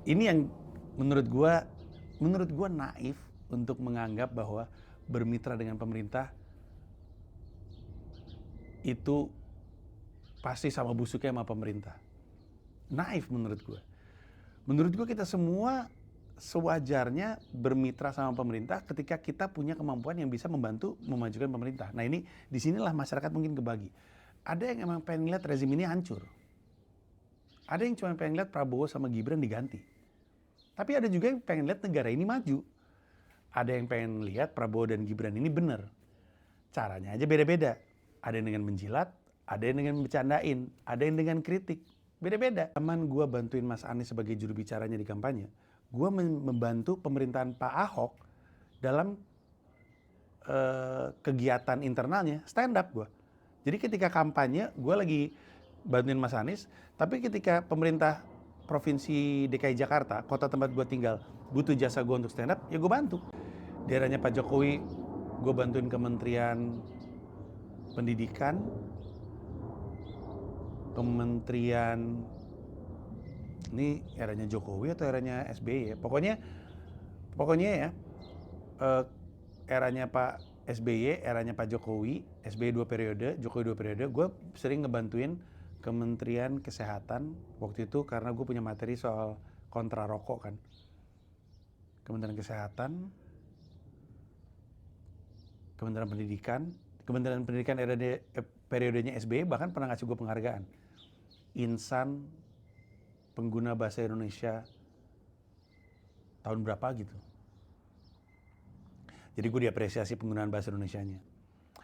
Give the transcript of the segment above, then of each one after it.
Ini yang menurut gua naif untuk menganggap bahwa bermitra dengan pemerintah itu pasti sama busuknya sama pemerintah. Naif menurut gua. Menurut gua kita semua sewajarnya bermitra sama pemerintah ketika kita punya kemampuan yang bisa membantu memajukan pemerintah. Nah ini disinilah masyarakat mungkin kebagi. Ada yang emang pengen lihat rezim ini hancur. Ada yang cuma pengen lihat Prabowo sama Gibran diganti. Tapi ada juga yang pengen lihat negara ini maju. Ada yang pengen lihat Prabowo dan Gibran ini benar. Caranya aja beda-beda. Ada yang dengan menjilat, ada yang dengan bercandain, ada yang dengan kritik. Beda-beda. Zaman gue bantuin Mas Anies sebagai juru bicaranya di kampanye, gue membantu pemerintahan Pak Ahok dalam kegiatan internalnya, stand up gue. Jadi ketika kampanye, gue lagi bantuin Mas Anies, tapi ketika pemerintah Provinsi DKI Jakarta, kota tempat gue tinggal, butuh jasa gue untuk stand up, ya gue bantu. Di eranya Pak Jokowi, gue bantuin Kementerian Pendidikan, Kementerian, ini eranya Jokowi atau eranya SBY ya? Pokoknya ya, eranya Pak SBY, eranya Pak Jokowi, SBY 2 periode, Jokowi 2 periode, gue sering ngebantuin Kementerian Kesehatan waktu itu karena gue punya materi soal kontra rokok kan. Kementerian Kesehatan, Kementerian Pendidikan periodenya SBY bahkan pernah ngasih gue penghargaan. Insan pengguna bahasa Indonesia tahun berapa gitu. Jadi gue diapresiasi penggunaan bahasa Indonesianya.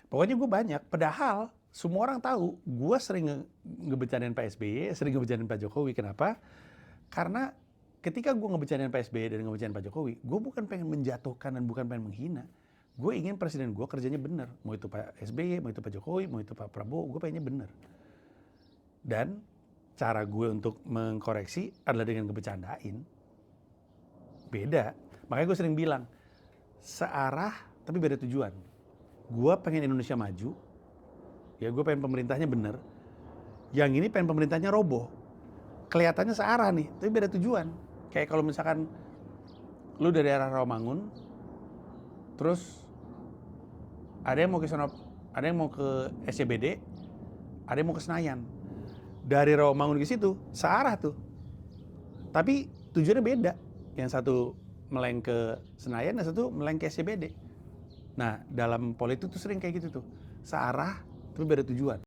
Pokoknya gue banyak, padahal semua orang tahu gue sering ngebercandain Pak SBY, sering ngebercandain Pak Jokowi. Kenapa? Karena ketika gue ngebercandain Pak SBY dan ngebercandain Pak Jokowi, gue bukan pengen menjatuhkan dan bukan pengen menghina. Gue ingin presiden gue kerjanya benar. Mau itu Pak SBY, mau itu Pak Jokowi, mau itu Pak Prabowo, gue pengennya benar. Dan cara gue untuk mengkoreksi adalah dengan ngebercandain. Beda. Makanya gue sering bilang, searah tapi beda tujuan. Gue pengen Indonesia maju, ya gue pengen pemerintahnya bener. Yang ini pengen pemerintahnya roboh. Kelihatannya searah nih, tapi beda tujuan. Kayak kalau misalkan lu dari arah Rawamangun, terus ada yang mau ke sono, ada yang mau ke SCBD, ada yang mau ke Senayan. Dari Rawamangun ke situ searah tuh, tapi tujuannya beda. Yang satu meleng ke Senayan, yang satu meleng ke SCBD. Nah, dalam politik tuh sering kayak gitu tuh. Searah, tapi beda tujuan.